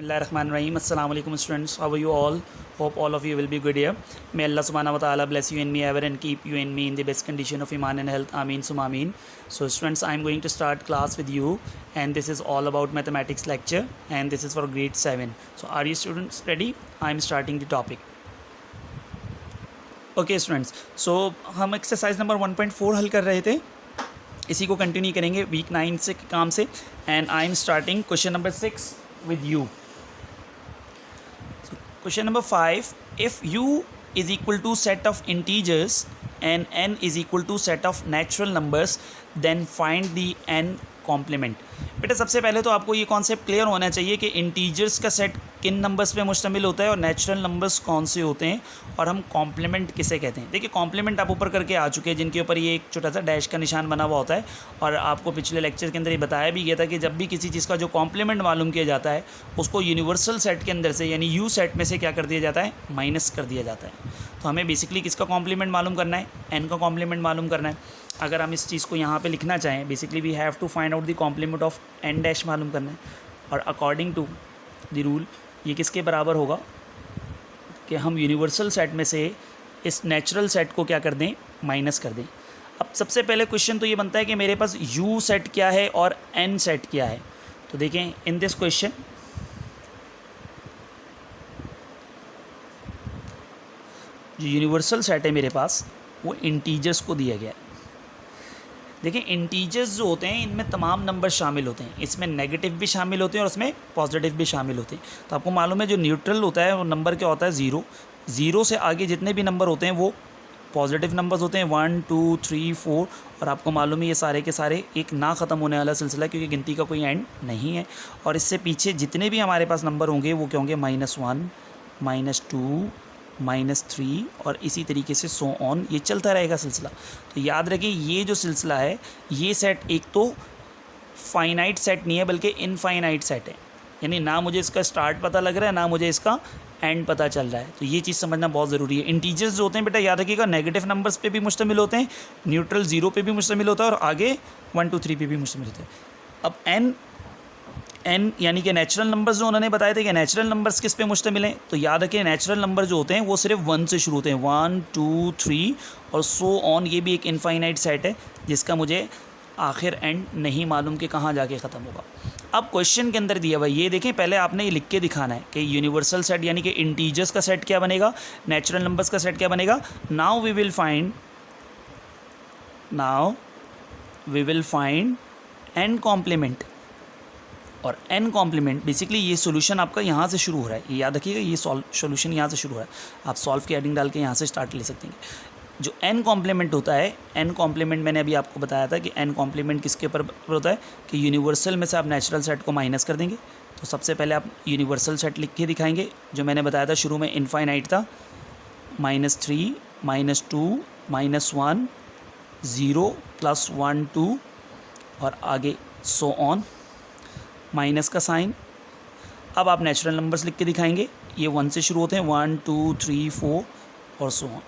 Bismillahirrahmanirrahim. Assalamu alaikum students. How are you all? Hope all of you will be good here. May Allah subhanahu wa ta'ala bless you and me ever and keep you and me in the best condition of iman and health. Ameen summa ameen. So students, I am going to start class with you and this is all about mathematics lecture and this is for grade 7. So are you students ready? I am starting the topic. Okay students. So हम exercise number 1.4 हल कर रहे थे, इसी को continue करेंगे week 9 से काम से and I am starting question number 6 with you. So, question number 5, if u is equal to set of integers and n is equal to set of natural numbers, then find the n complement. बेटा सबसे पहले तो आपको ये concept clear होना चाहिए कि integers का सेट किन नंबर्स पे मुश्तमिल होता है और नेचुरल नंबर्स कौन से होते हैं और हम कॉम्प्लीमेंट किसे कहते हैं. देखिए कॉम्प्लीमेंट आप ऊपर करके आ चुके हैं जिनके ऊपर ये एक छोटा सा डैश का निशान बना हुआ होता है और आपको पिछले लेक्चर के अंदर ये बताया भी गया था कि जब भी किसी चीज़ का जो कॉम्प्लीमेंट मालूम किया जाता है उसको यूनिवर्सल सेट के अंदर से यानी यू सेट में से क्या कर दिया जाता है, माइनस कर दिया जाता है. तो हमें बेसिकली किसका कॉम्प्लीमेंट मालूम करना है, एन का कॉम्प्लीमेंट मालूम करना है. अगर हम इस चीज़ को यहाँ पे लिखना चाहें, basically we have to find out the complement of n dash मालूम करना है और अकॉर्डिंग टू द रूल ये किसके बराबर होगा कि हम यूनिवर्सल सेट में से इस नेचुरल सेट को क्या कर दें, माइनस कर दें. अब सबसे पहले क्वेश्चन तो ये बनता है कि मेरे पास यू सेट क्या है और एन सेट क्या है. तो देखें इन दिस क्वेश्चन जो यूनिवर्सल सेट है मेरे पास वो इंटीजर्स को दिया गया है. देखिए इंटीजर्स जो होते हैं इनमें तमाम नंबर शामिल होते हैं, इसमें नेगेटिव भी शामिल होते हैं और उसमें पॉजिटिव भी शामिल होते हैं. तो आपको मालूम है जो न्यूट्रल होता है वो नंबर क्या होता है, ज़ीरो. ज़ीरो से आगे जितने भी नंबर होते हैं वो पॉजिटिव नंबर्स होते हैं, 1 2 3 4. और आपको मालूम है ये सारे के सारे एक ना ख़त्म होने वाला सिलसिला क्योंकि गिनती का कोई एंड नहीं है. और इससे पीछे जितने भी हमारे पास नंबर होंगे वो क्या होंगे, -1 -2 -3 और इसी तरीके से सो ऑन, ये चलता रहेगा सिलसिला. तो याद रखें ये जो सिलसिला है ये सेट एक तो फाइनाइट सेट नहीं है बल्कि इनफाइनाइट सेट है. यानी ना मुझे इसका स्टार्ट पता लग रहा है ना मुझे इसका एंड पता चल रहा है. तो ये चीज़ समझना बहुत ज़रूरी है. इंटीजर्स जो होते हैं बेटा याद रखिएगा नेगेटिव नंबर्स पे भी मुश्तमिल होते हैं, न्यूट्रल ज़ीरो पे भी मुश्तमिल होता है और आगे 1 2 3 पे भी मुश्तमिल होते हैं. अब एन यानी कि नेचुरल नंबर्स जो उन्होंने बताए थे कि नेचुरल नंबर्स किस पे मुश्तमिल हैं, तो याद रखें नेचुरल नंबर जो होते हैं वो सिर्फ 1 से शुरू होते हैं, 1 2 3 और सो ऑन. ये भी एक इनफाइनाइट सेट है जिसका मुझे आखिर एंड नहीं मालूम कि कहाँ जाके ख़त्म होगा. अब क्वेश्चन के अंदर दिया हुआ ये देखें, पहले आपने ये लिख के दिखाना है कि यूनिवर्सल सेट यानी कि इंटीजर्स का सेट क्या बनेगा, नेचुरल नंबर्स का सेट क्या बनेगा. Now we will find n complement. और एन कॉम्प्लीमेंट बेसिकली ये सोल्यूशन आपका यहाँ से शुरू हो रहा है, ये याद रखिएगा ये सोल्यूशन यहाँ से शुरू हो रहा है. आप सॉल्व की हेडिंग डाल के यहाँ से स्टार्ट ले सकते हैं. जो एन कॉम्प्लीमेंट होता है, एन कॉम्प्लीमेंट मैंने अभी आपको बताया था कि एन कॉम्प्लीमेंट किसके ऊपर होता है कि यूनिवर्सल में से आप नेचुरल सेट को माइनस कर देंगे. तो सबसे पहले आप यूनिवर्सल सेट लिख के दिखाएंगे जो मैंने बताया था शुरू में इनफाइनाइट था, -3 -2 -1 0 +1 2 और आगे सो ऑन माइनस का साइन. अब आप नेचुरल नंबर्स लिख के दिखाएंगे, ये 1 से शुरू होते हैं, 1 2 3 4 और सो ऑन.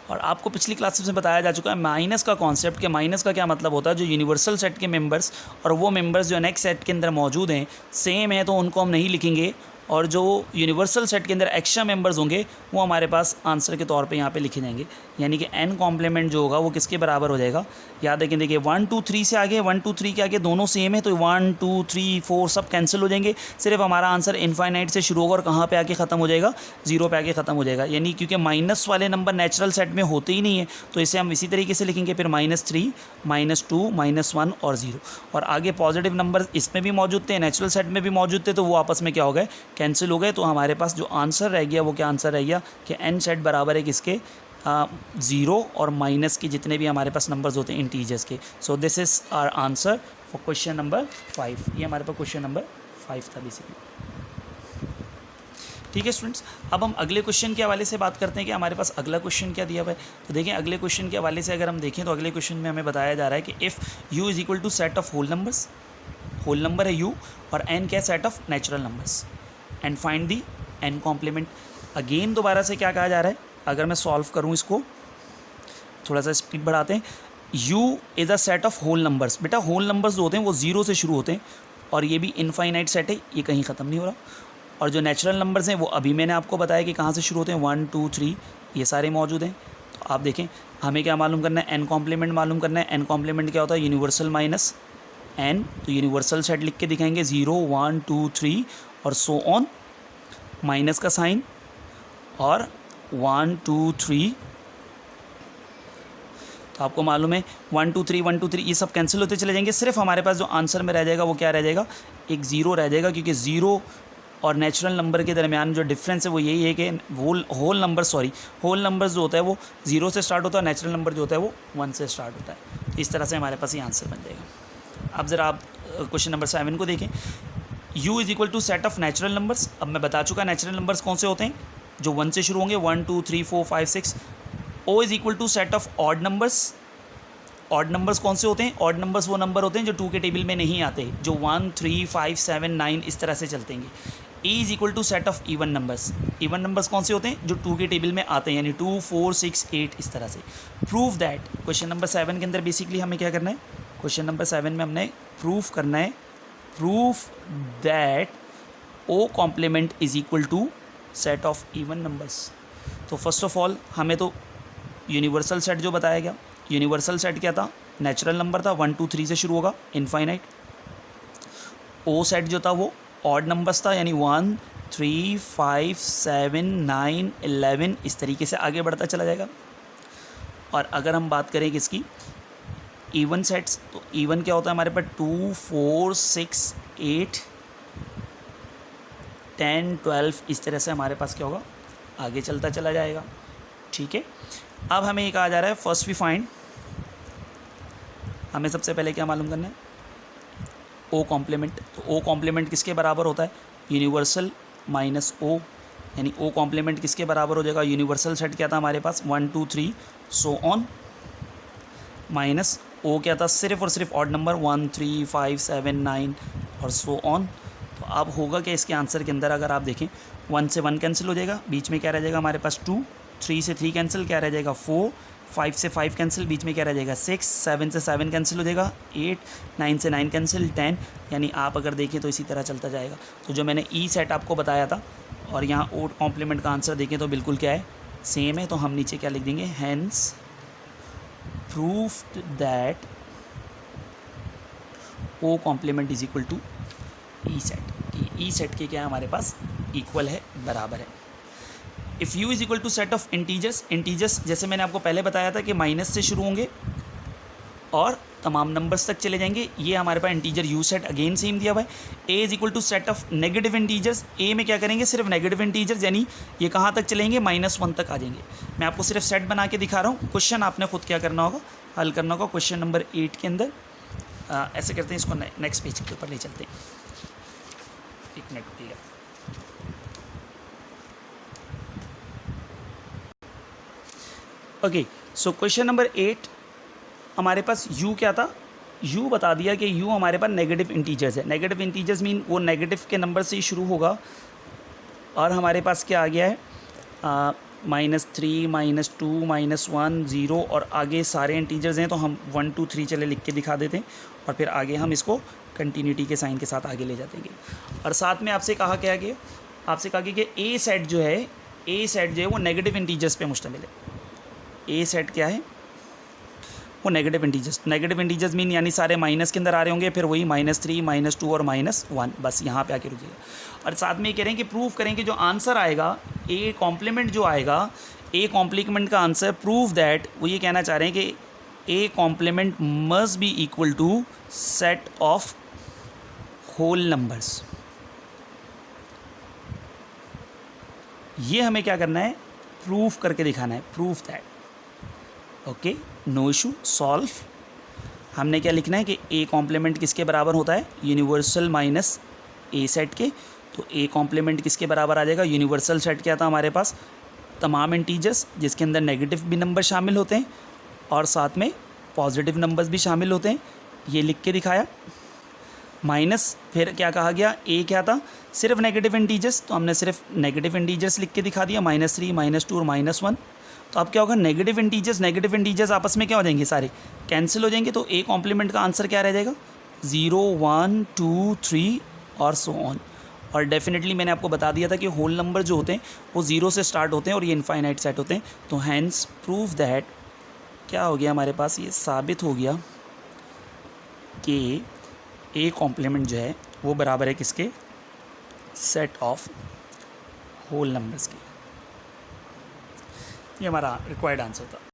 और आपको पिछली क्लासेस में बताया जा चुका है माइनस का कॉन्सेप्ट, कि माइनस का क्या मतलब होता है. जो यूनिवर्सल सेट के मेंबर्स और वो मेंबर्स जो नेक्स्ट सेट के अंदर मौजूद हैं सेम है तो उनको हम नहीं लिखेंगे और जो यूनिवर्सल सेट के अंदर एक्स्ट्रा मेंबर्स होंगे वो हमारे पास आंसर के तौर पे यहाँ पे लिखे जाएंगे. यानी कि एन कॉम्प्लीमेंट जो होगा वो किसके बराबर हो जाएगा, याद रखें. देखिए 1 2 3 से आगे 1 2 3 के आगे दोनों सेम है तो 1 2 3 4 सब कैंसिल हो जाएंगे. सिर्फ हमारा आंसर इनफाइनाइट से शुरू होगा और कहाँ पे आके ख़त्म हो जाएगा, 0 पे आके ख़त्म हो जाएगा. यानी क्योंकि माइनस वाले नंबर नेचुरल सेट में होते ही नहीं है तो इसे हम इसी तरीके से लिखेंगे, फिर -3 -2 -1 और 0. और आगे पॉजिटिव नंबर इसमें भी मौजूद थे, नेचुरल सेट में भी मौजूद थे, तो वो आपस में क्या हो गए, कैंसिल हो गए. तो हमारे पास जो आंसर रह गया वो क्या आंसर रह गया कि एन सेट बराबर है किसके, 0 और माइनस के जितने भी हमारे पास नंबर्स होते हैं इंटीजर्स के. So this is our answer for question number 5. ये हमारे पास क्वेश्चन नंबर 5 था बेसिकली. ठीक है स्टूडेंट्स, अब हम अगले क्वेश्चन के हवाले से बात करते हैं कि हमारे पास अगला क्वेश्चन क्या दिया हुआ है. तो देखें अगले क्वेश्चन के हवाले से अगर हम देखें तो अगले क्वेश्चन में हमें बताया जा रहा है कि if u is equal to set of whole numbers, whole number है u और n क्या set of natural numbers, and find the n complement. Again दोबारा से क्या कहा जा रहा है, अगर मैं सॉल्व करूं इसको, थोड़ा सा स्पीड बढ़ाते हैं. u is a set of whole numbers. बेटा होल नंबर्स जो होते हैं वो 0 से शुरू होते हैं और ये भी इनफाइनाइट सेट है, ये कहीं ख़त्म नहीं हो रहा। और जो नेचुरल नंबर्स हैं वो अभी मैंने आपको बताया कि कहाँ से शुरू होते हैं, 1 2 3 ये सारे मौजूद हैं। तो आप देखें हमें क्या मालूम करना है, एन कॉम्प्लीमेंट मालूम करना है। एन कॉम्प्लीमेंट क्या होता है, यूनिवर्सल माइनस एन। तो यूनिवर्सल सेट लिख के दिखाएंगे 0 1 2 3 और सो ऑन, माइनस का साइन और 1 2 3। तो आपको मालूम है 1 2 3 1 2 3 ये सब कैंसिल होते चले जाएंगे। सिर्फ हमारे पास जो आंसर में रह जाएगा वो क्या रह जाएगा, एक ज़ीरो रह जाएगा, क्योंकि ज़ीरो और नेचुरल नंबर के दरमियान जो डिफरेंस है वो यही है कि होल नंबर जो होता है वो 0 से स्टार्ट होता है, नेचुरल नंबर जो होता है वो 1 से स्टार्ट होता है। तो इस तरह से हमारे पास ये आंसर बन जाएगा। अब ज़रा आप क्वेश्चन नंबर 7 को देखें। u is equal to set of natural numbers. अब मैं बता चुका नेचुरल नंबर्स कौन से होते हैं, जो 1 से शुरू होंगे, 1 2 3 4 5 6। o is equal to set of odd numbers. Odd numbers कौन से होते हैं, ऑड नंबर्स वो नंबर होते हैं जो 2 के टेबल में नहीं आते, जो 1 3 5 7 9 इस तरह से चलते हैं। e is equal to set of even numbers. Even numbers कौन से होते हैं, जो 2 के टेबल में आते हैं, यानी 2 4 6 8 इस तरह से। प्रूव दैट, क्वेश्चन नंबर 7 के अंदर बेसिकली हमें क्या करना है, क्वेश्चन नंबर 7 में हमने प्रूफ करना है, proof that o complement is equal to set of even numbers. तो फर्स्ट ऑफ ऑल हमें तो यूनिवर्सल सेट जो बताया गया, यूनिवर्सल सेट क्या था, नेचुरल नंबर था, 1 2 3 से शुरू होगा, इनफाइनाइट। ओ सेट जो था वो ऑड नंबर्स था, यानी 1 3 5 7 9 11 इस तरीके से आगे बढ़ता चला जाएगा। और अगर हम बात करें किसकी, इवन सेट्स, तो इवन क्या होता है हमारे पास 2 4 6 8 10 12 इस तरह से हमारे पास क्या होगा, आगे चलता चला जाएगा। ठीक है, अब हमें ये कहा जा रहा है फर्स्ट वी फाइंड, हमें सबसे पहले क्या मालूम करना है, ओ कॉम्प्लीमेंट। तो ओ कॉम्प्लीमेंट किसके बराबर होता है, यूनिवर्सल माइनस ओ, यानी ओ कॉम्प्लीमेंट किसके बराबर हो जाएगा, यूनिवर्सल सेट क्या था हमारे पास 1 2 3 सो ऑन, माइनस ओ क्या था, सिर्फ और सिर्फ ऑड नंबर 1 3 5 7 9 और सो ऑन। तो अब होगा क्या इसके आंसर के अंदर, अगर आप देखें 1 से 1 कैंसिल हो जाएगा, बीच में क्या रह जाएगा हमारे पास 2, 3 से 3 कैंसिल, क्या रह जाएगा 4, 5 से 5 कैंसिल, बीच में क्या रह जाएगा 6, 7 से 7 कैंसिल हो जाएगा 8, 9 से 9 कैंसिल 10, यानी आप अगर देखें तो इसी तरह चलता जाएगा। तो जो मैंने ई सेट आपको बताया था और यहाँ ओ कॉम्प्लीमेंट का आंसर देखें तो बिल्कुल क्या है, सेम है। तो हम नीचे क्या लिख देंगे, hence proofed that O complement is equal to E set. E set के क्या है हमारे पास, इक्वल है, बराबर है। If u is equal to set of integers, integers जैसे मैंने आपको पहले बताया था कि माइनस से शुरू होंगे और तमाम नंबर्स तक चले जाएंगे। ये हमारे पास integer u set again same दिया हुआ है। a is equal to set of negative integers, a में क्या करेंगे, सिर्फ नेगेटिव इंटीजर्स, यानी ये कहाँ तक चलेंगे, -1 तक आ जाएंगे। मैं आपको सिर्फ सेट बना के दिखा रहा हूँ, क्वेश्चन आपने खुद क्या करना होगा, हल करना होगा। क्वेश्चन नंबर 8 के अंदर ऐसे करते हैं, इसको नेक्स्ट पेज के ऊपर ले चलते हैं। एक मिनट रुकिएगा। ओके, सो क्वेश्चन नंबर 8 हमारे पास u क्या था, u बता दिया कि u हमारे पास नेगेटिव इंटीजर्स है। नेगेटिव इंटीजर्स मीन वो नेगेटिव के नंबर से ही शुरू होगा और हमारे पास क्या आ गया है, -3 -2 -1 0 और आगे सारे इंटीजर्स हैं, तो हम 1 2 3 चले लिख के दिखा देते हैं और फिर आगे हम इसको कंटिन्यूटी के साइन के साथ आगे ले जाते हैं। और साथ में आपसे कहा क्या कि आपसे कहा कि ए सेट जो है वो नेगेटिव इंटीजर्स पे मुश्तमिल है। ए सेट क्या है, वो नेगेटिव इंटीजर्स मीन यानी सारे माइनस के अंदर आ रहे होंगे, फिर वही -3 -2 और -1, बस यहाँ पे आके रुकिएगा। और साथ में ये कह रहे हैं कि प्रूव करें कि जो आंसर आएगा ए कॉम्प्लीमेंट जो आएगा, ए कॉम्प्लीमेंट का आंसर प्रूव दैट, वो ये कहना चाह रहे हैं कि A complement must be equal to set of whole numbers. ये हमें क्या करना है, प्रूफ करके दिखाना है, proof that. Okay, no issue, solve. हमने क्या लिखना है कि ए कॉम्प्लीमेंट किसके बराबर होता है, यूनिवर्सल माइनस ए सेट के। तो ए कॉम्प्लीमेंट किसके बराबर आ जाएगा, यूनिवर्सल सेट क्या था हमारे पास, तमाम इंटीजर्स जिसके अंदर नेगेटिव भी नंबर शामिल होते हैं और साथ में पॉजिटिव नंबर्स भी शामिल होते हैं। ये लिख के दिखाया। माइनस फिर क्या कहा गया, ए क्या था, सिर्फ नेगेटिव इंटीजर्स, तो हमने सिर्फ नेगेटिव इंटीजर्स लिख के दिखा दिया, -3 -2 और -1। तो अब क्या होगा, नेगेटिव इंटीजर्स आपस में क्या हो जाएंगे, सारे कैंसिल हो जाएंगे। तो ए कॉम्प्लीमेंट का आंसर क्या रह जाएगा, 0 1 2 3 और सो ऑन। और डेफिनेटली मैंने आपको बता दिया था कि होल नंबर जो होते हैं वो 0 से स्टार्ट होते हैं और ये इनफाइनाइट सेट होते हैं। तो हैंस प्रूव दैट क्या हो गया हमारे पास, ये साबित हो गया कि ए कॉम्प्लीमेंट जो है वो बराबर है किसके, सेट ऑफ होल नंबर्स के। ये हमारा रिक्वायर्ड आंसर था।